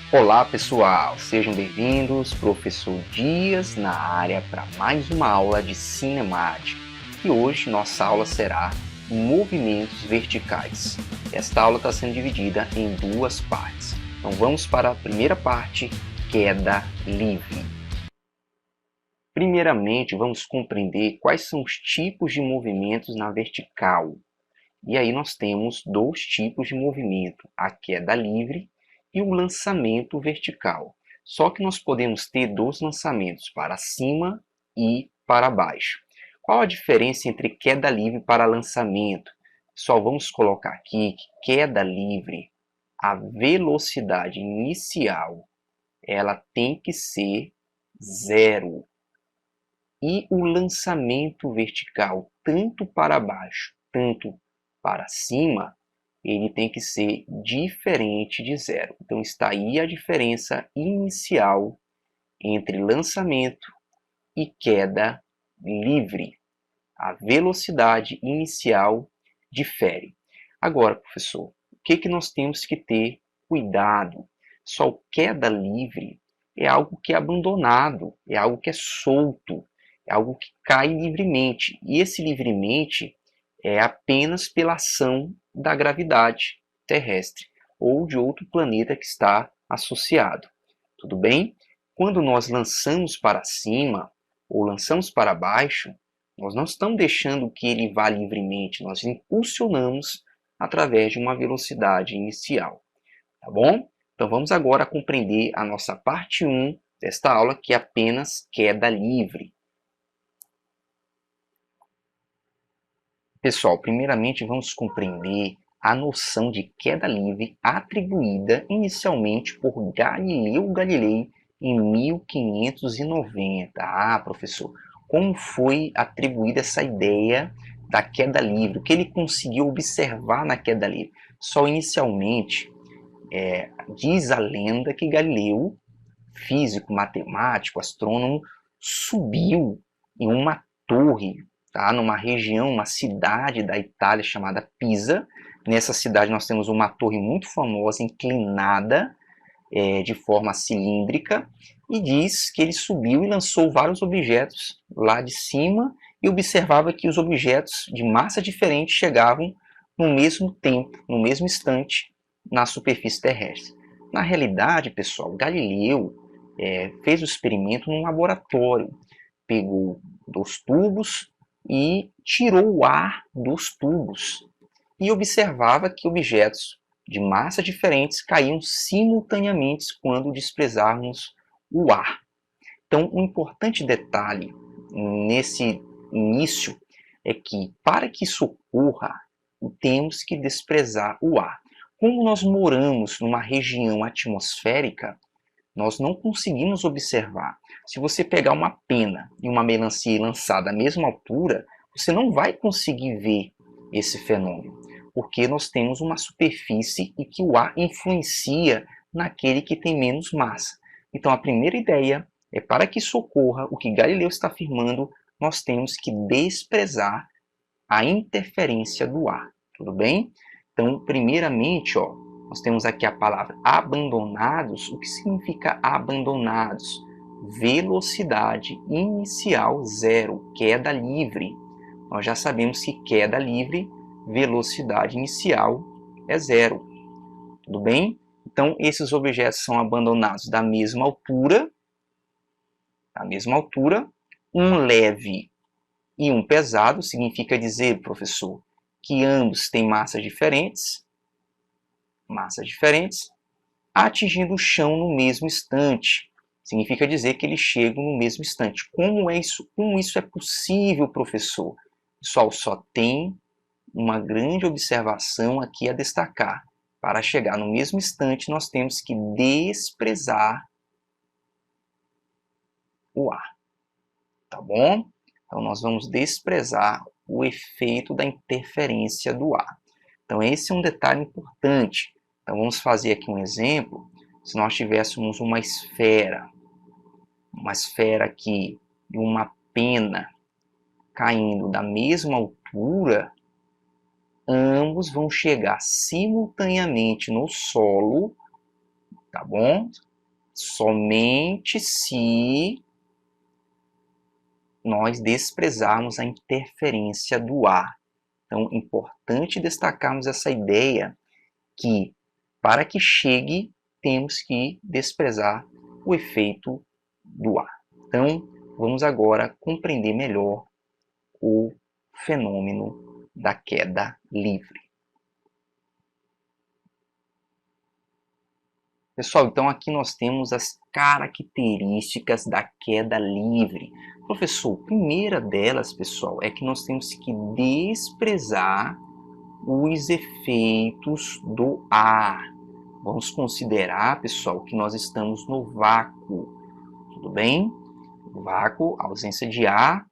Olá pessoal, sejam bem-vindos, professor Dias na área para mais uma aula de cinemática. E hoje nossa aula será movimentos verticais. Esta aula está sendo dividida em duas partes. Então vamos para a primeira parte, queda livre. Primeiramente vamos compreender quais são os tipos de movimentos na vertical. E aí nós temos dois tipos de movimento, a queda livre e o lançamento vertical. Só que nós podemos ter dois lançamentos, para cima e para baixo. Qual a diferença entre queda livre para lançamento? Só vamos colocar aqui que queda livre, a velocidade inicial, ela tem que ser zero. E o lançamento vertical, tanto para baixo, tanto para cima, ele tem que ser diferente de zero. Então está aí a diferença inicial entre lançamento e queda livre. A velocidade inicial difere. Agora, professor, o que nós temos que ter cuidado? Só queda livre é algo que é abandonado, é algo que é solto, é algo que cai livremente. E esse livremente é apenas pela ação da gravidade terrestre ou de outro planeta que está associado. Tudo bem? Quando nós lançamos para cima ou lançamos para baixo, nós não estamos deixando que ele vá livremente, nós impulsionamos através de uma velocidade inicial. Tá bom? Então vamos agora compreender a nossa parte 1 desta aula, que é apenas queda livre. Pessoal, primeiramente vamos compreender a noção de queda livre atribuída inicialmente por Galileu Galilei em 1590. Ah, professor, como foi atribuída essa ideia da queda livre? O que ele conseguiu observar na queda livre? Só inicialmente, diz a lenda que Galileu, físico, matemático, astrônomo, subiu em uma torre, tá? Numa região, uma cidade da Itália chamada Pisa. Nessa cidade nós temos uma torre muito famosa, inclinada, de forma cilíndrica, e diz que ele subiu e lançou vários objetos lá de cima e observava que os objetos de massa diferente chegavam no mesmo tempo, no mesmo instante, na superfície terrestre. Na realidade, pessoal, Galileu fez o experimento num laboratório, pegou dos tubos e tirou o ar dos tubos e observava que objetos de massas diferentes caíam simultaneamente quando desprezarmos o ar. Então, um importante detalhe nesse início é que, para que isso ocorra, temos que desprezar o ar. Como nós moramos numa região atmosférica, nós não conseguimos observar. Se você pegar uma pena e uma melancia e lançar da mesma altura, você não vai conseguir ver esse fenômeno, porque nós temos uma superfície e que o ar influencia naquele que tem menos massa. Então a primeira ideia é, para que isso ocorra, o que Galileu está afirmando, nós temos que desprezar a interferência do ar. Tudo bem? Então, primeiramente, nós temos aqui a palavra abandonados. O que significa abandonados? Velocidade inicial zero, queda livre. Nós já sabemos que queda livre, velocidade inicial é zero. Tudo bem? Então, esses objetos são abandonados da mesma altura, um leve e um pesado, significa dizer, professor, que ambos têm massas diferentes, atingindo o chão no mesmo instante. Significa dizer que eles chegam no mesmo instante. Como é isso? Como isso é possível, professor? Pessoal, só tem uma grande observação aqui a destacar. Para chegar no mesmo instante, nós temos que desprezar o ar. Tá bom? Então, nós vamos desprezar o efeito da interferência do ar. Então, esse é um detalhe importante. Então, vamos fazer aqui um exemplo. Se nós tivéssemos uma esfera aqui e uma pena caindo da mesma altura, ambos vão chegar simultaneamente no solo tá bom? Somente se nós desprezarmos a interferência do ar. Então, é importante destacarmos essa ideia que, para que chegue, temos que desprezar o efeito do ar. Então, vamos agora compreender melhor o fenômeno da queda livre. Pessoal, então aqui nós temos as características da queda livre. Professor, a primeira delas, pessoal, é que nós temos que desprezar os efeitos do ar. Vamos considerar, pessoal, que nós estamos no vácuo, tudo bem? Vácuo, ausência de ar,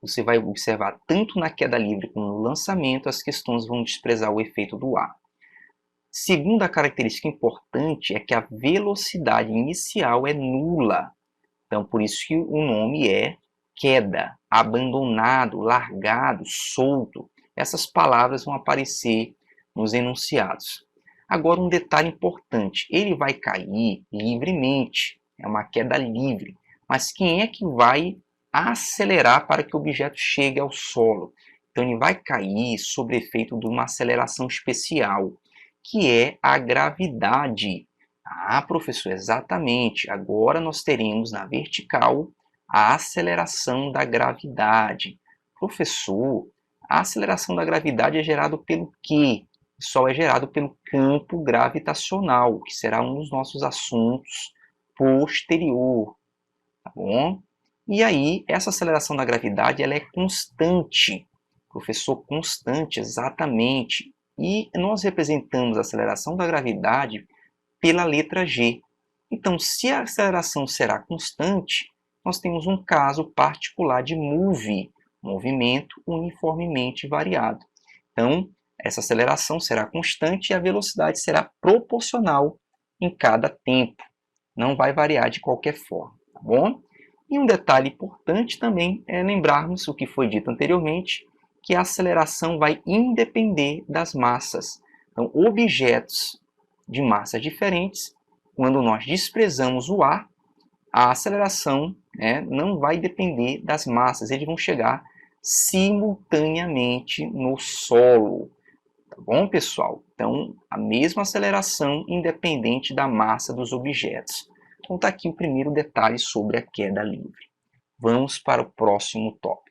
você vai observar tanto na queda livre como no lançamento, as questões vão desprezar o efeito do ar. Segunda característica importante é que a velocidade inicial é nula. Então, por isso que o nome é queda, abandonado, largado, solto. Essas palavras vão aparecer nos enunciados. Agora, um detalhe importante, ele vai cair livremente, é uma queda livre. Mas quem é que vai acelerar para que o objeto chegue ao solo? Então, ele vai cair sob efeito de uma aceleração especial, que é a gravidade. Ah, professor, exatamente. Agora nós teremos na vertical a aceleração da gravidade. Professor, a aceleração da gravidade é gerada pelo quê? Só é gerado pelo campo gravitacional, que será um dos nossos assuntos posterior, tá bom? E aí, essa aceleração da gravidade, ela é constante. Professor, constante, exatamente. E nós representamos a aceleração da gravidade pela letra G. Então, se a aceleração será constante, nós temos um caso particular de MOVE, movimento uniformemente variado. Então, essa aceleração será constante e a velocidade será proporcional em cada tempo. Não vai variar de qualquer forma, tá bom? E um detalhe importante também é lembrarmos o que foi dito anteriormente, que a aceleração vai independer das massas. Então, objetos de massas diferentes, quando nós desprezamos o ar, a aceleração não vai depender das massas, eles vão chegar simultaneamente no solo. Tá bom, pessoal? Então, a mesma aceleração independente da massa dos objetos. Então, está aqui o primeiro detalhe sobre a queda livre. Vamos para o próximo tópico.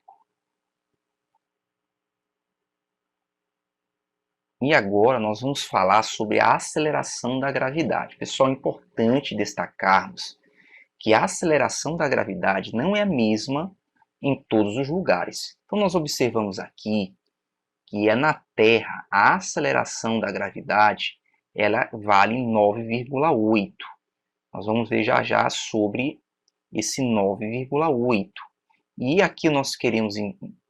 E agora nós vamos falar sobre a aceleração da gravidade. Pessoal, é importante destacarmos que a aceleração da gravidade não é a mesma em todos os lugares. Então, nós observamos aqui que é na Terra a aceleração da gravidade ela vale 9,8. Nós vamos ver já já sobre esse 9,8. E aqui nós queremos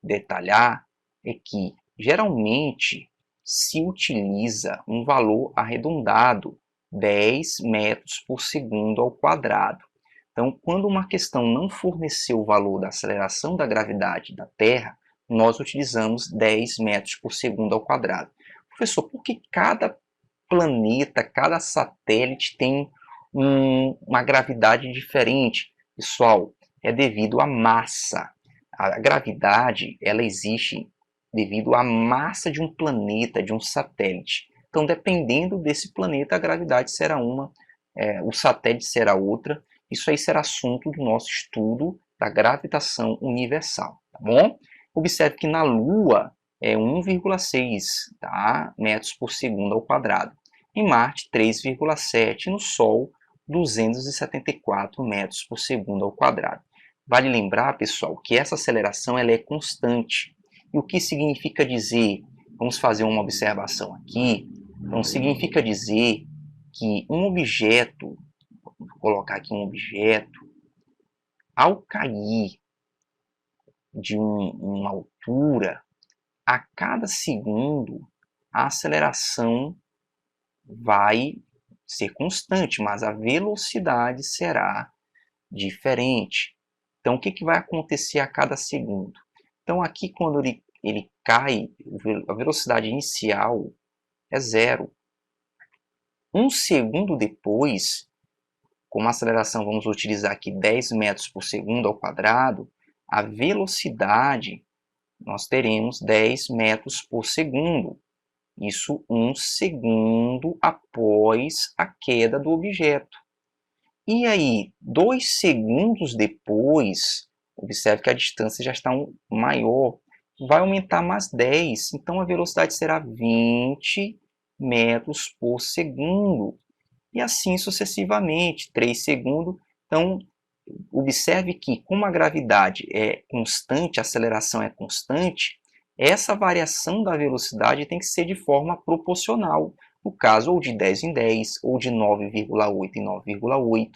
detalhar é que geralmente se utiliza um valor arredondado, 10 metros por segundo ao quadrado. Então, quando uma questão não forneceu o valor da aceleração da gravidade da Terra, nós utilizamos 10 metros por segundo ao quadrado. Professor, por que cada planeta, cada satélite tem uma gravidade diferente? Pessoal, é devido à massa. A gravidade, ela existe devido à massa de um planeta, de um satélite. Então, dependendo desse planeta, a gravidade será uma, o satélite será outra. Isso aí será assunto do nosso estudo da gravitação universal, tá bom? Observe que na Lua é 1,6 metros por segundo ao quadrado. Em Marte, 3,7. No Sol, 274 metros por segundo ao quadrado. Vale lembrar, pessoal, que essa aceleração ela é constante. E o que significa dizer? Vamos fazer uma observação aqui. Então, significa dizer que um objeto, vou colocar aqui um objeto, ao cair de uma altura, a cada segundo, a aceleração vai ser constante, mas a velocidade será diferente. Então, o que vai acontecer a cada segundo? Então, aqui, quando ele cai, a velocidade inicial é zero. Um segundo depois, como a aceleração vamos utilizar aqui 10 metros por segundo ao quadrado, a velocidade nós teremos 10 metros por segundo. Isso 1 segundo após a queda do objeto. E aí, 2 segundos depois, observe que a distância já está maior, vai aumentar mais 10, então a velocidade será 20 metros por segundo. E assim sucessivamente, 3 segundos. Então, observe que, como a gravidade é constante, a aceleração é constante, essa variação da velocidade tem que ser de forma proporcional. No caso, ou de 10 em 10, ou de 9,8 em 9,8.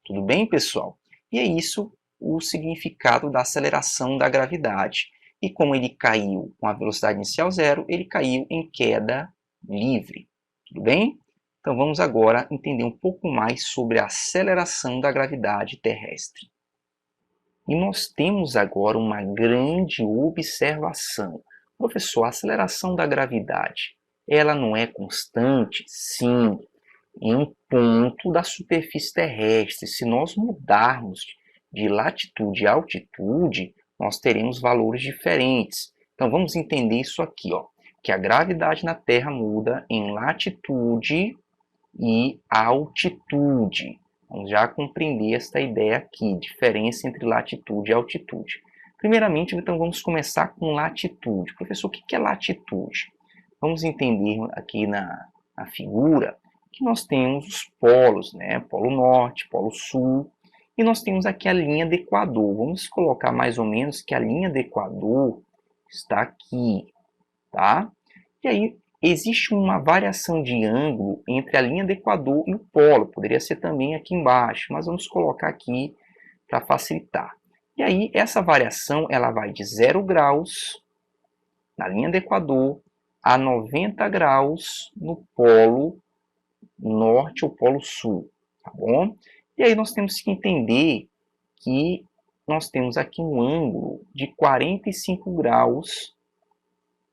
Tudo bem, pessoal? E é isso o significado da aceleração da gravidade. E como ele caiu com a velocidade inicial zero, ele caiu em queda livre. Tudo bem? Então vamos agora entender um pouco mais sobre a aceleração da gravidade terrestre. E nós temos agora uma grande observação. Professor, a aceleração da gravidade, ela não é constante? Sim, em um ponto da superfície terrestre. Se nós mudarmos de latitude a altitude, nós teremos valores diferentes. Então vamos entender isso aqui, ó, que a gravidade na Terra muda em latitude e altitude. Vamos já compreender esta ideia aqui, diferença entre latitude e altitude. Primeiramente, então, vamos começar com latitude. Professor, o que é latitude? Vamos entender aqui na figura que nós temos os polos, né? Polo Norte, Polo Sul, e nós temos aqui a linha do Equador. Vamos colocar mais ou menos que a linha do Equador está aqui, tá? E aí, existe uma variação de ângulo entre a linha do Equador e o polo. Poderia ser também aqui embaixo, mas vamos colocar aqui para facilitar. E aí, essa variação ela vai de 0 graus na linha do Equador a 90 graus no polo norte ou polo sul, tá bom? E aí nós temos que entender que nós temos aqui um ângulo de 45 graus.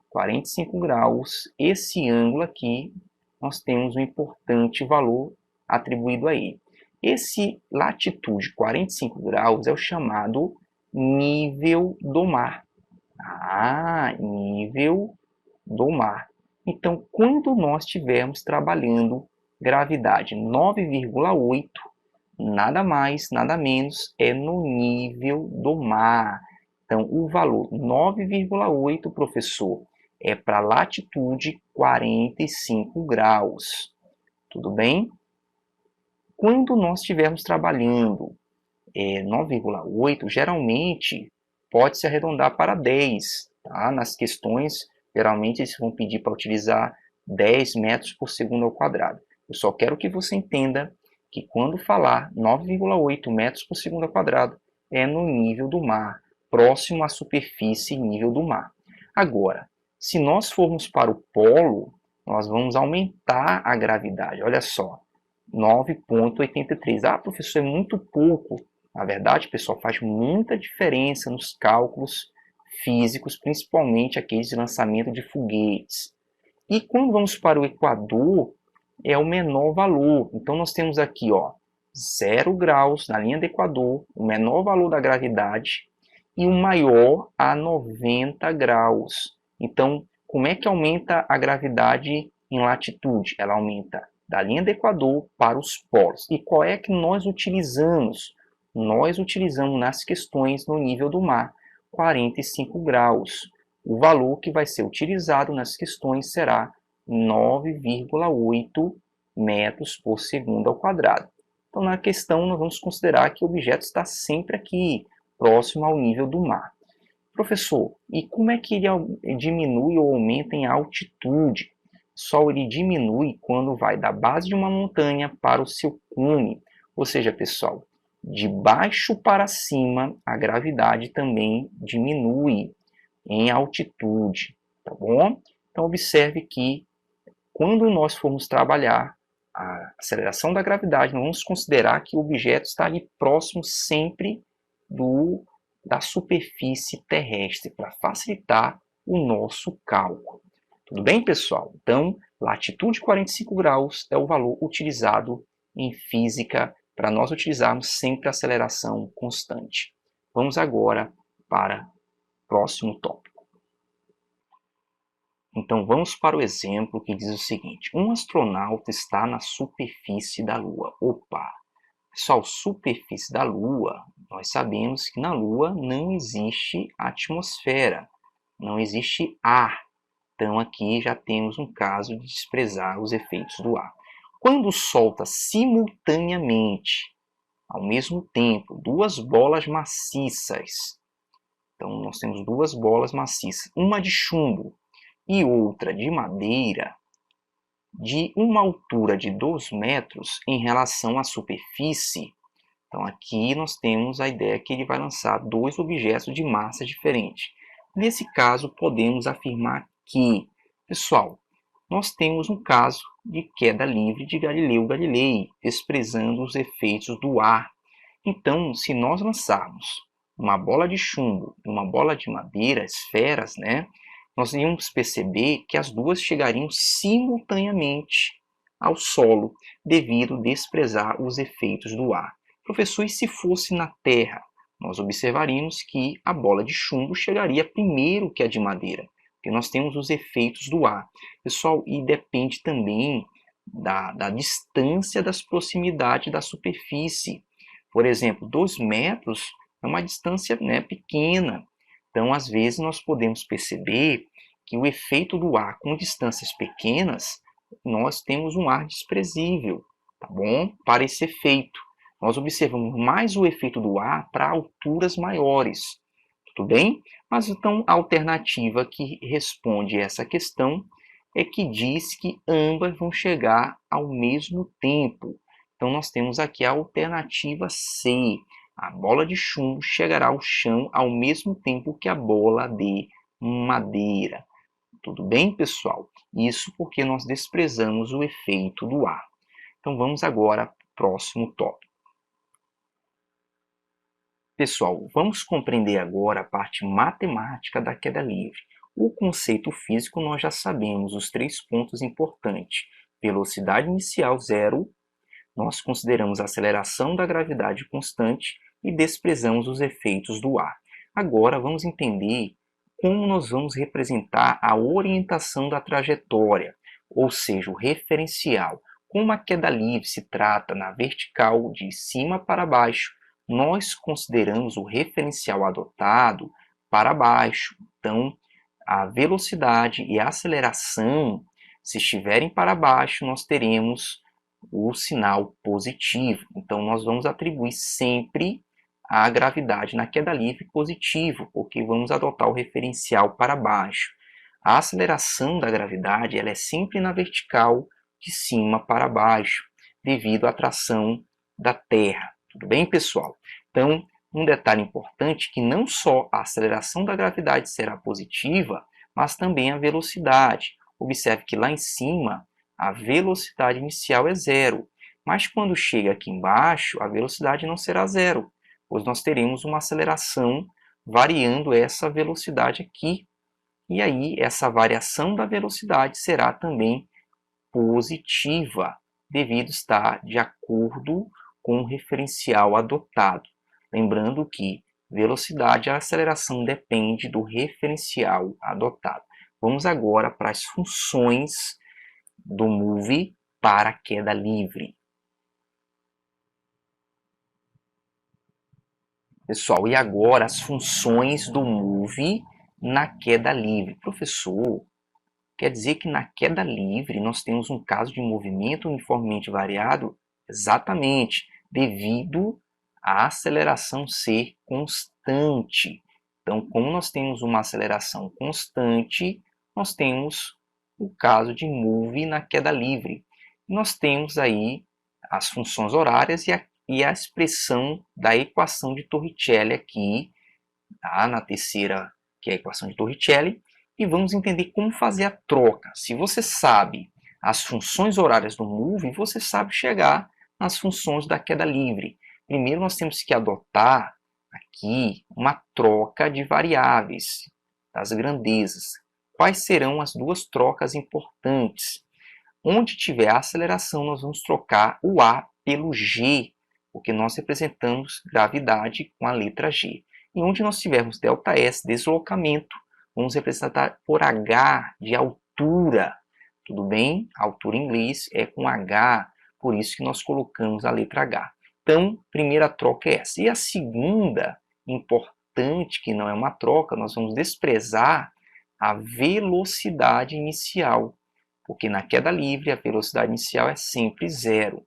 45 graus, esse ângulo aqui, nós temos um importante valor atribuído a ele. Esse latitude 45 graus é o chamado nível do mar. Nível do mar. Então, quando nós estivermos trabalhando gravidade 9,8, nada mais, nada menos, é no nível do mar. Então, o valor 9,8, professor, é para latitude 45 graus. Tudo bem? Quando nós estivermos trabalhando 9,8, geralmente pode-se arredondar para 10. Tá? Nas questões, geralmente eles vão pedir para utilizar 10 metros por segundo ao quadrado. Eu só quero que você entenda que quando falar 9,8 metros por segundo ao quadrado, é no nível do mar, próximo à superfície nível do mar. Agora, se nós formos para o polo, nós vamos aumentar a gravidade. Olha só, 9,83. Ah, professor, é muito pouco. Na verdade, pessoal, faz muita diferença nos cálculos físicos, principalmente aqueles de lançamento de foguetes. E quando vamos para o Equador, é o menor valor. Então, nós temos aqui, ó, 0 graus na linha do Equador, o menor valor da gravidade, e o maior a 90 graus. Então, como é que aumenta a gravidade em latitude? Ela aumenta da linha do Equador para os polos. E qual é que nós utilizamos? Nós utilizamos nas questões no nível do mar, 45 graus. O valor que vai ser utilizado nas questões será 9,8 metros por segundo ao quadrado. Então, na questão, nós vamos considerar que o objeto está sempre aqui, próximo ao nível do mar. Professor, e como é que ele diminui ou aumenta em altitude? Só ele diminui quando vai da base de uma montanha para o seu cume. Ou seja, pessoal, de baixo para cima, a gravidade também diminui em altitude, tá bom? Então, observe que quando nós formos trabalhar a aceleração da gravidade, nós vamos considerar que o objeto está ali próximo sempre da superfície terrestre, para facilitar o nosso cálculo. Tudo bem, pessoal? Então, latitude 45 graus é o valor utilizado em física para nós utilizarmos sempre a aceleração constante. Vamos agora para o próximo tópico. Então vamos para o exemplo que diz o seguinte: um astronauta está na superfície da Lua. Opa! Pessoal, superfície da Lua, nós sabemos que na Lua não existe atmosfera, não existe ar. Então aqui já temos um caso de desprezar os efeitos do ar. Quando solta simultaneamente, ao mesmo tempo, duas bolas maciças, então nós temos duas bolas maciças, uma de chumbo e outra de madeira, de uma altura de 2 metros em relação à superfície. Então aqui nós temos a ideia que ele vai lançar dois objetos de massa diferente. Nesse caso, podemos afirmar que, pessoal, nós temos um caso de queda livre de Galileu Galilei, desprezando os efeitos do ar. Então, se nós lançarmos uma bola de chumbo e uma bola de madeira, esferas, nós iríamos perceber que as duas chegariam simultaneamente ao solo, devido a desprezar os efeitos do ar. Professor, e se fosse na Terra? Nós observaríamos que a bola de chumbo chegaria primeiro que a de madeira, porque nós temos os efeitos do ar. Pessoal, e depende também da distância das proximidades da superfície. Por exemplo, 2 metros é uma distância pequena. Então, às vezes, nós podemos perceber que o efeito do ar com distâncias pequenas, nós temos um ar desprezível, tá bom? Para esse efeito. Nós observamos mais o efeito do ar para alturas maiores, tudo bem? Mas então a alternativa que responde essa questão é que diz que ambas vão chegar ao mesmo tempo. Então nós temos aqui a alternativa C. A bola de chumbo chegará ao chão ao mesmo tempo que a bola de madeira. Tudo bem, pessoal? Isso porque nós desprezamos o efeito do ar. Então vamos agora para o próximo tópico. Pessoal, vamos compreender agora a parte matemática da queda livre. O conceito físico nós já sabemos os 3 pontos importantes. Velocidade inicial zero, nós consideramos a aceleração da gravidade constante e desprezamos os efeitos do ar. Agora vamos entender como nós vamos representar a orientação da trajetória, ou seja, o referencial. Como a queda livre se trata na vertical de cima para baixo, nós consideramos o referencial adotado para baixo. Então, a velocidade e a aceleração, se estiverem para baixo, nós teremos o sinal positivo. Então, nós vamos atribuir sempre a gravidade na queda livre positivo, porque vamos adotar o referencial para baixo. A aceleração da gravidade ela é sempre na vertical de cima para baixo, devido à atração da Terra. Tudo bem, pessoal? Então, um detalhe importante é que não só a aceleração da gravidade será positiva, mas também a velocidade. Observe que lá em cima, a velocidade inicial é zero, mas quando chega aqui embaixo, a velocidade não será zero, pois nós teremos uma aceleração variando essa velocidade aqui. E aí, essa variação da velocidade será também positiva, devido estar de acordo com o referencial adotado. Lembrando que velocidade e aceleração depende do referencial adotado. Vamos agora para as funções do MOVE para queda livre. Pessoal, e agora as funções do MOVE na queda livre. Professor, quer dizer que na queda livre nós temos um caso de movimento uniformemente variado? Exatamente, devido à aceleração ser constante. Então, como nós temos uma aceleração constante, nós temos o caso de MOVE na queda livre. Nós temos aí as funções horárias e a expressão da equação de Torricelli aqui, tá? Na terceira, que é a equação de Torricelli, e vamos entender como fazer a troca. Se você sabe as funções horárias do MOVE, você sabe chegar nas funções da queda livre. Primeiro nós temos que adotar aqui uma troca de variáveis, das grandezas. Quais serão as duas trocas importantes? Onde tiver aceleração, nós vamos trocar o A pelo G, porque nós representamos gravidade com a letra G. E onde nós tivermos ΔS, deslocamento, vamos representar por H de altura. Tudo bem? A altura em inglês é com H, por isso que nós colocamos a letra H. Então, primeira troca é essa. E a segunda, importante, que não é uma troca, nós vamos desprezar a velocidade inicial, porque na queda livre a velocidade inicial é sempre zero.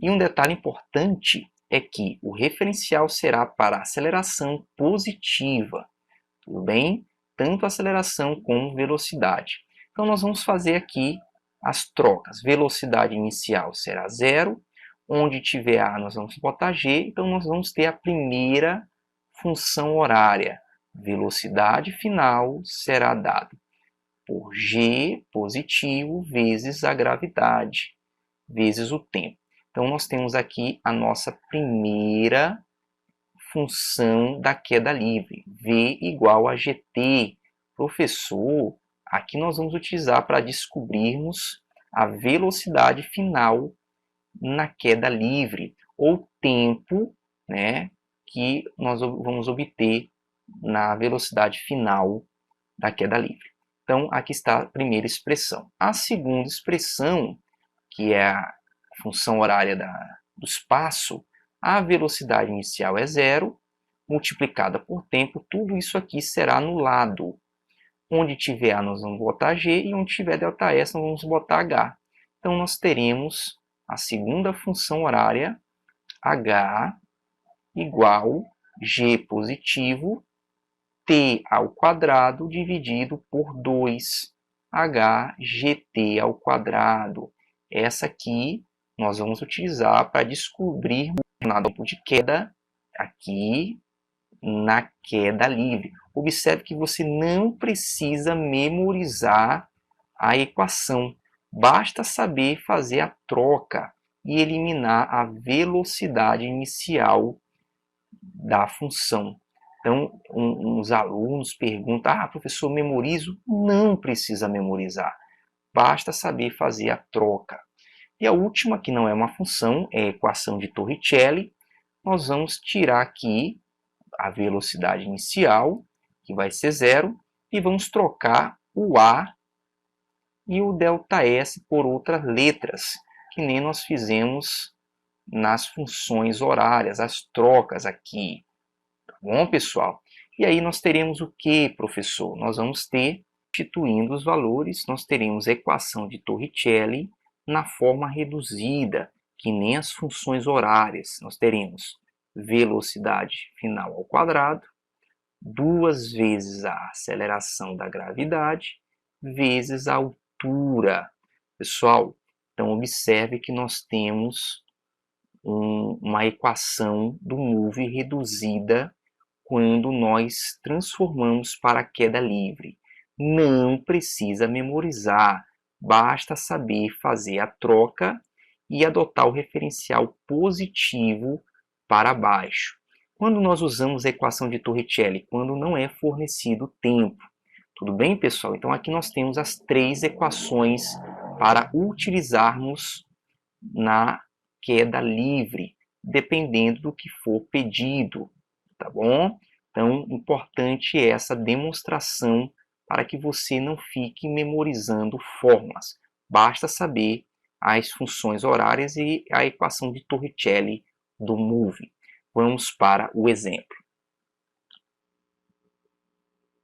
E um detalhe importante é que o referencial será para aceleração positiva, tudo bem? Tanto aceleração como velocidade. Então nós vamos fazer aqui as trocas. Velocidade inicial será zero, onde tiver A nós vamos botar G, então nós vamos ter a primeira função horária. Velocidade final será dado por G positivo vezes a gravidade, vezes o tempo. Então, nós temos aqui a nossa primeira função da queda livre, V igual a GT. Professor, aqui nós vamos utilizar para descobrirmos a velocidade final na queda livre, ou tempo, né, que nós vamos obter na velocidade final da queda livre. Então, aqui está a primeira expressão. A segunda expressão, que é a função horária do espaço, a velocidade inicial é zero, multiplicada por tempo, tudo isso aqui será anulado. Onde tiver A, nós vamos botar G, e onde tiver ΔS, nós vamos botar H. Então, nós teremos a segunda função horária, H igual G positivo, T ao quadrado dividido por 2, HGT ao quadrado. Essa aqui nós vamos utilizar para descobrir o tempo de queda aqui na queda livre. Observe que você não precisa memorizar a equação. Basta saber fazer a troca e eliminar a velocidade inicial da função. Então, uns alunos perguntam, professor, memorizo? Não precisa memorizar. Basta saber fazer a troca. E a última, que não é uma função, é a equação de Torricelli. Nós vamos tirar aqui a velocidade inicial, que vai ser zero, e vamos trocar o A e o ΔS por outras letras, que nem nós fizemos nas funções horárias, as trocas aqui. Tá bom, pessoal? E aí nós teremos o que, professor? Nós vamos ter, substituindo os valores, nós teremos a equação de Torricelli na forma reduzida, que nem as funções horárias. Nós teremos velocidade final ao quadrado, 2 vezes a aceleração da gravidade, vezes a altura. Pessoal, então observe que nós temos uma equação do move reduzida quando nós transformamos para a queda livre. Não precisa memorizar, basta saber fazer a troca e adotar o referencial positivo para baixo. Quando nós usamos a equação de Torricelli? Quando não é fornecido tempo. Tudo bem, pessoal? Então aqui nós temos as 3 equações para utilizarmos na queda livre, dependendo do que for pedido, tá bom? Então, importante é essa demonstração para que você não fique memorizando fórmulas. Basta saber as funções horárias e a equação de Torricelli do MOVE. Vamos para o exemplo.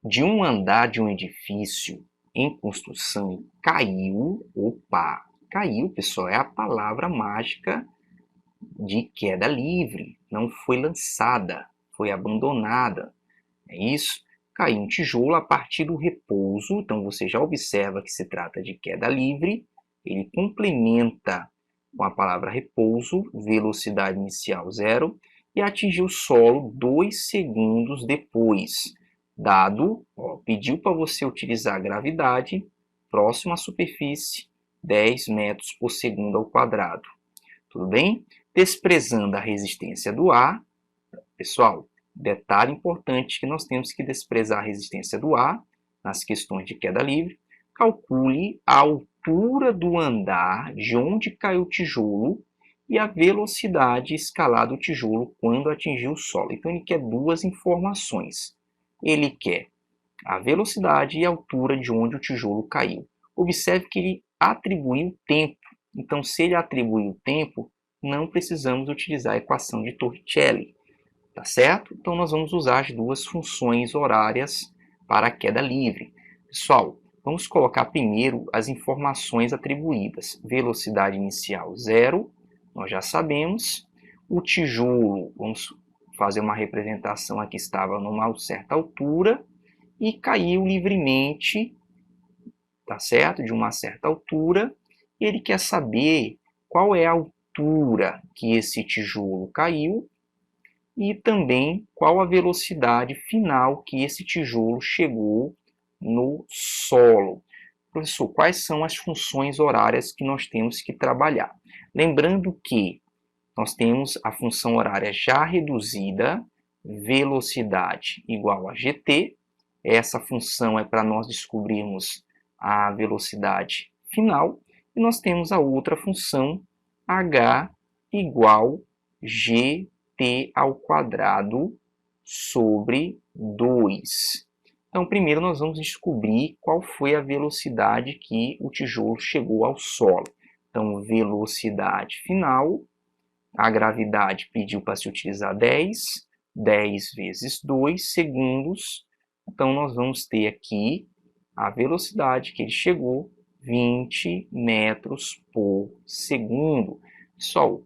De um andar de um edifício em construção caiu, caiu, pessoal, é a palavra mágica de queda livre, não foi lançada, foi abandonada, é isso? Caiu um tijolo a partir do repouso, então você já observa que se trata de queda livre, ele complementa com a palavra repouso, velocidade inicial zero, e atingiu o solo 2 segundos depois. Dado, pediu para você utilizar a gravidade, próximo à superfície, 10 metros por segundo ao quadrado. Tudo bem? Desprezando a resistência do ar, pessoal, detalhe importante que nós temos que desprezar a resistência do ar nas questões de queda livre, calcule a altura altura do andar de onde caiu o tijolo e a velocidade escalar do tijolo quando atingiu o solo. Então, ele quer duas informações. Ele quer a velocidade e a altura de onde o tijolo caiu. Observe que ele atribuiu tempo. Então, se ele atribuiu tempo, não precisamos utilizar a equação de Torricelli. Tá certo? Então, nós vamos usar as duas funções horárias para a queda livre. Pessoal, vamos colocar primeiro as informações atribuídas. Velocidade inicial 0, nós já sabemos. O tijolo, vamos fazer uma representação aqui, estava numa certa altura e caiu livremente, tá certo? De uma certa altura. Ele quer saber qual é a altura que esse tijolo caiu e também qual a velocidade final que esse tijolo chegou no solo. Professor, quais são as funções horárias que nós temos que trabalhar? Lembrando que nós temos a função horária já reduzida, velocidade igual a gt. Essa função é para nós descobrirmos a velocidade final. E nós temos a outra função, h igual gt ao quadrado sobre 2. Então, primeiro nós vamos descobrir qual foi a velocidade que o tijolo chegou ao solo. Então, velocidade final, a gravidade pediu para se utilizar 10 vezes 2 segundos. Então, nós vamos ter aqui a velocidade que ele chegou, 20 metros por segundo. Pessoal,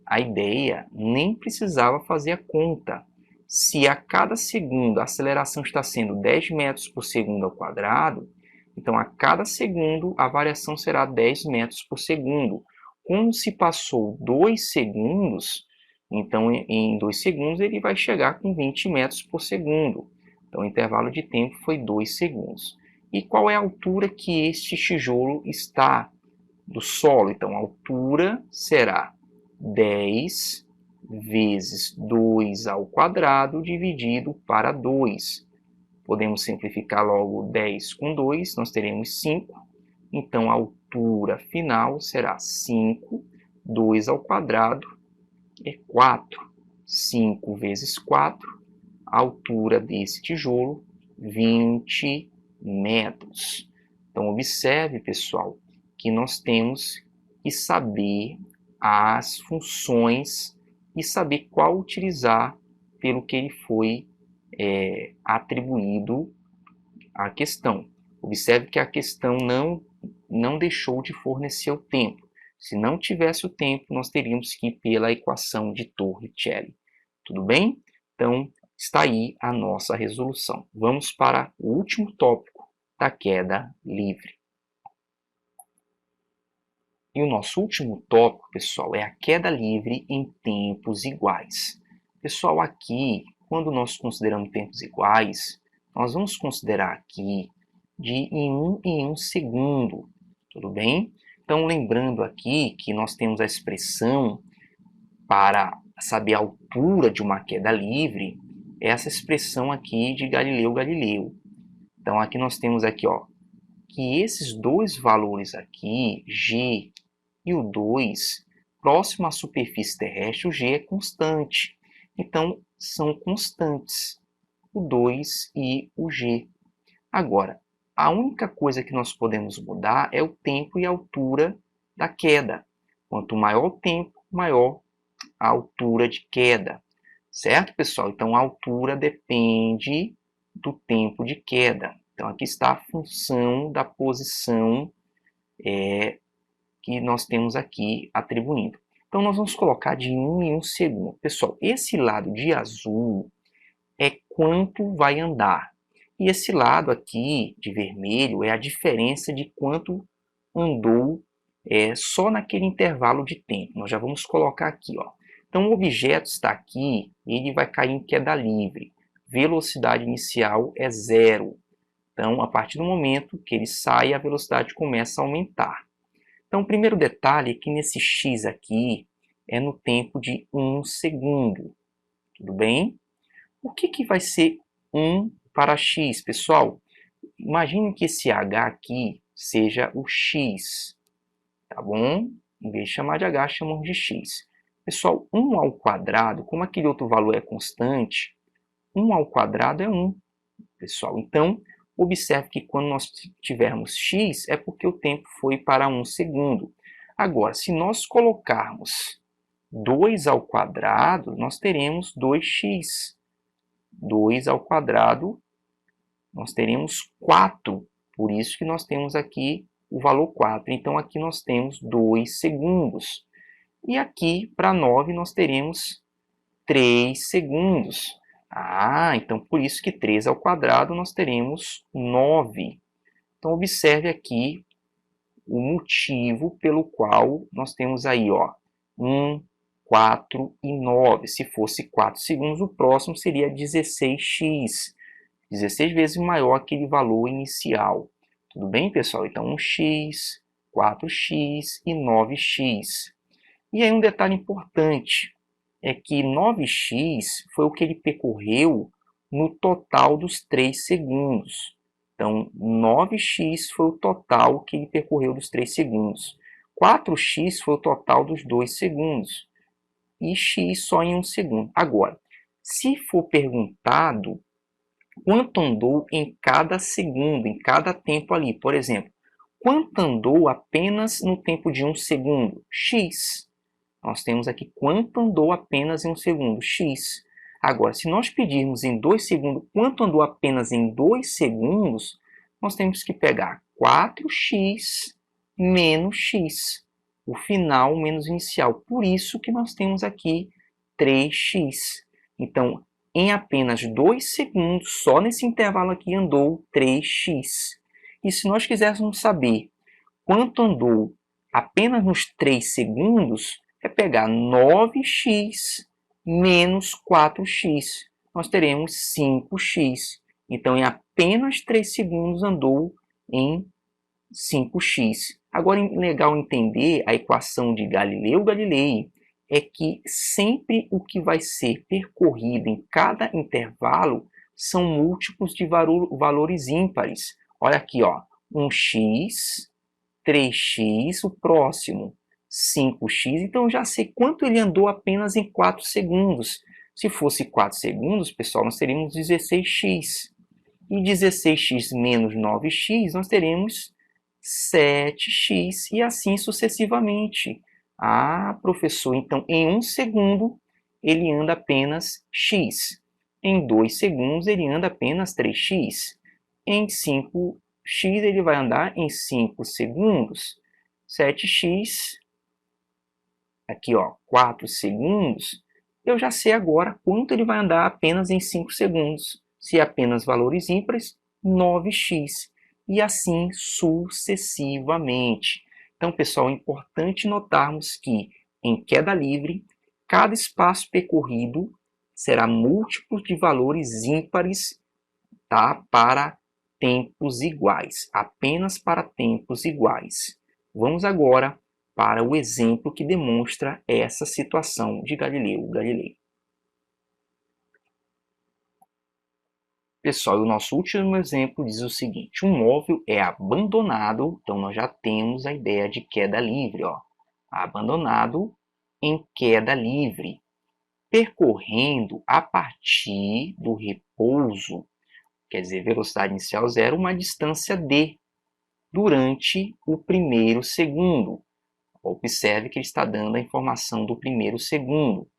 a ideia nem precisava fazer a conta. Se a cada segundo a aceleração está sendo 10 metros por segundo ao quadrado, então a cada segundo a variação será 10 metros por segundo. Como se passou 2 segundos, então em 2 segundos ele vai chegar com 20 metros por segundo. Então o intervalo de tempo foi 2 segundos. E qual é a altura que este tijolo está do solo? Então a altura será 10 vezes 2 ao quadrado dividido para 2. Podemos simplificar logo 10 com 2, nós teremos 5. Então, a altura final será 5, 2 ao quadrado é 4. 5 vezes 4, a altura desse tijolo, 20 metros. Então, observe, pessoal, que nós temos que saber as funções e saber qual utilizar pelo que ele foi atribuído à questão. Observe que a questão não deixou de fornecer o tempo. Se não tivesse o tempo, nós teríamos que ir pela equação de Torricelli. Tudo bem? Então, está aí a nossa resolução. Vamos para o último tópico da queda livre. E o nosso último tópico, pessoal, é a queda livre em tempos iguais. Pessoal, aqui, quando nós consideramos tempos iguais, nós vamos considerar aqui de em um segundo, tudo bem? Então, lembrando aqui que nós temos a expressão para saber a altura de uma queda livre, essa expressão aqui de Galileu Galileu. Então, aqui nós temos aqui, ó, que esses dois valores aqui, g e o 2, próximo à superfície terrestre, o g é constante. Então, são constantes, o 2 e o g. Agora, a única coisa que nós podemos mudar é o tempo e a altura da queda. Quanto maior o tempo, maior a altura de queda. Certo, pessoal? Então, a altura depende do tempo de queda. Então, aqui está a função da posição que nós temos aqui atribuindo. Então, nós vamos colocar de 1 em 1 segundo. Pessoal, esse lado de azul é quanto vai andar. E esse lado aqui de vermelho é a diferença de quanto andou só naquele intervalo de tempo. Nós já vamos colocar aqui, ó. Então, o objeto está aqui, ele vai cair em queda livre. Velocidade inicial é 0. Então, a partir do momento que ele sai, a velocidade começa a aumentar. Então, o primeiro detalhe é que nesse x aqui é no tempo de 1 segundo. Tudo bem? O que vai ser 1 para x, pessoal? Imagine que esse h aqui seja o x, tá bom? Em vez de chamar de h, chamamos de x. Pessoal, 1 ao quadrado, como aquele outro valor é constante, 1 ao quadrado é 1, pessoal. Então, observe que quando nós tivermos x, é porque o tempo foi para 1 segundo. Agora, se nós colocarmos 2 ao quadrado, nós teremos 2x. 2 ao quadrado, nós teremos 4. Por isso que nós temos aqui o valor 4. Então, aqui nós temos 2 segundos. E aqui, para 9, nós teremos 3 segundos. Então por isso que 3 ao quadrado nós teremos 9. Então, observe aqui o motivo pelo qual nós temos aí, 1, 4 e 9. Se fosse 4 segundos, o próximo seria 16x. 16 vezes maior aquele valor inicial. Tudo bem, pessoal? Então, 1x, 4x e 9x. E aí um detalhe importante é que 9x foi o que ele percorreu no total dos 3 segundos. Então, 9x foi o total que ele percorreu dos 3 segundos. 4x foi o total dos 2 segundos. E x só em 1 segundo. Agora, se for perguntado quanto andou em cada segundo, em cada tempo ali, por exemplo, quanto andou apenas no tempo de 1 segundo? X. Nós temos aqui quanto andou apenas em 1 segundo, x. Agora, se nós pedirmos em 2 segundos quanto andou apenas em 2 segundos, nós temos que pegar 4x menos x. O final menos o inicial. Por isso que nós temos aqui 3x. Então, em apenas 2 segundos, só nesse intervalo aqui andou 3x. E se nós quiséssemos saber quanto andou apenas nos 3 segundos, é pegar 9x menos 4x. Nós teremos 5x. Então, em apenas 3 segundos, andou em 5x. Agora, é legal entender a equação de Galileu Galilei é que sempre o que vai ser percorrido em cada intervalo são múltiplos de valores ímpares. Olha aqui, 1x, 3x, o próximo 5x, então eu já sei quanto ele andou apenas em 4 segundos. Se fosse 4 segundos, pessoal, nós teríamos 16x. E 16x menos 9x, nós teremos 7x, e assim sucessivamente. Professor, então em 1 segundo ele anda apenas x. Em 2 segundos ele anda apenas 3x. Em 5x ele vai andar em 5 segundos. 7x, aqui 4 segundos, eu já sei agora quanto ele vai andar apenas em 5 segundos. Se é apenas valores ímpares, 9x. E assim sucessivamente. Então, pessoal, é importante notarmos que em queda livre, cada espaço percorrido será múltiplo de valores ímpares, tá? Para tempos iguais, apenas para tempos iguais. Vamos agora para o exemplo que demonstra essa situação de Galileu Galilei. Pessoal, o nosso último exemplo diz o seguinte: um móvel é abandonado, então nós já temos a ideia de queda livre, abandonado em queda livre, percorrendo a partir do repouso, quer dizer, velocidade inicial zero, uma distância d, durante o primeiro segundo. Observe que ele está dando a informação do primeiro segundo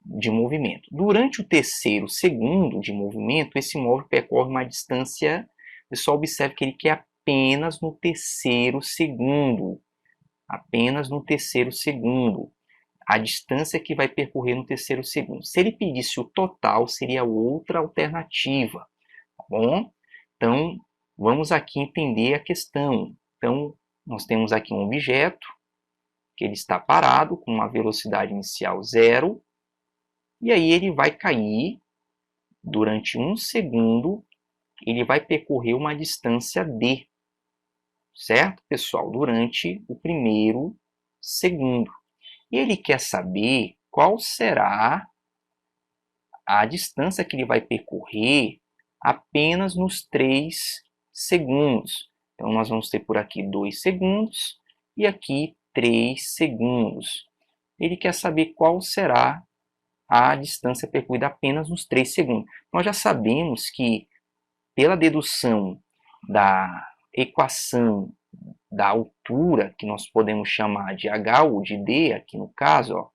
de movimento. Durante o terceiro segundo de movimento, esse móvel percorre uma distância, pessoal, observe que ele quer apenas no terceiro segundo. Apenas no terceiro segundo. A distância que vai percorrer no terceiro segundo. Se ele pedisse o total, seria outra alternativa. Tá bom? Então, vamos aqui entender a questão. Então, nós temos aqui um objeto que ele está parado com uma velocidade inicial zero, e aí ele vai cair durante 1 segundo, ele vai percorrer uma distância d, certo, pessoal? Durante o primeiro segundo. E ele quer saber qual será a distância que ele vai percorrer apenas nos 3 segundos. Então, nós vamos ter por aqui 2 segundos e aqui 3 segundos. Ele quer saber qual será a distância percorrida apenas nos 3 segundos. Nós já sabemos que, pela dedução da equação da altura, que nós podemos chamar de h ou de d, aqui no caso, ó,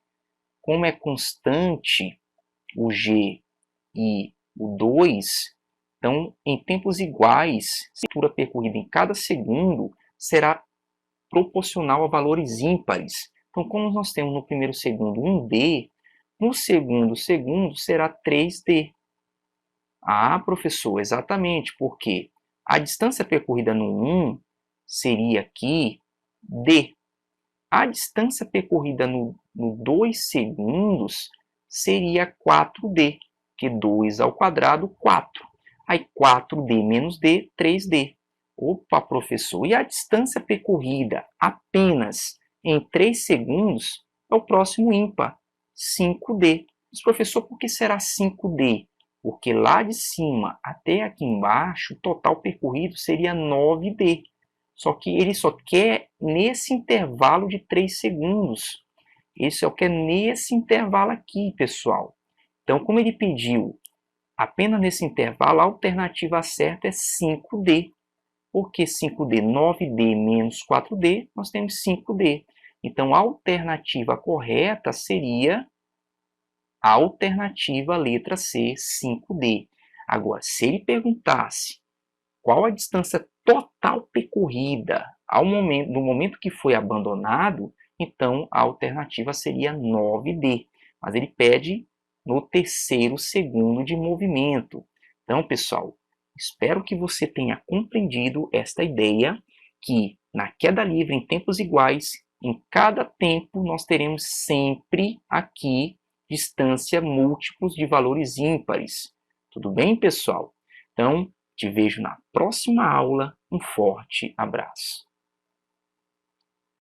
como é constante o g e o 2, então, em tempos iguais, a altura percorrida em cada segundo será proporcional a valores ímpares. Então, como nós temos no primeiro segundo 1D, no segundo segundo será 3D. Ah, professor, exatamente, porque a distância percorrida no 1 seria aqui D. A distância percorrida no 2 segundos seria 4D, que 2 ao quadrado, 4. Aí 4D menos D, 3D. Opa, professor, e a distância percorrida apenas em 3 segundos é o próximo ímpar, 5D. Mas, professor, por que será 5D? Porque lá de cima até aqui embaixo, o total percorrido seria 9D. Só que ele só quer nesse intervalo de 3 segundos. Ele só quer nesse intervalo aqui, pessoal. Então, como ele pediu apenas nesse intervalo, a alternativa certa é 5D. Por que 5D? 9D menos 4D, nós temos 5D. Então, a alternativa correta seria a alternativa letra C, 5D. Agora, se ele perguntasse qual a distância total percorrida no momento que foi abandonado, então a alternativa seria 9D. Mas ele pede no terceiro segundo de movimento. Então, pessoal, espero que você tenha compreendido esta ideia, que na queda livre em tempos iguais, em cada tempo nós teremos sempre aqui distância múltiplos de valores ímpares. Tudo bem, pessoal? Então, te vejo na próxima aula. Um forte abraço.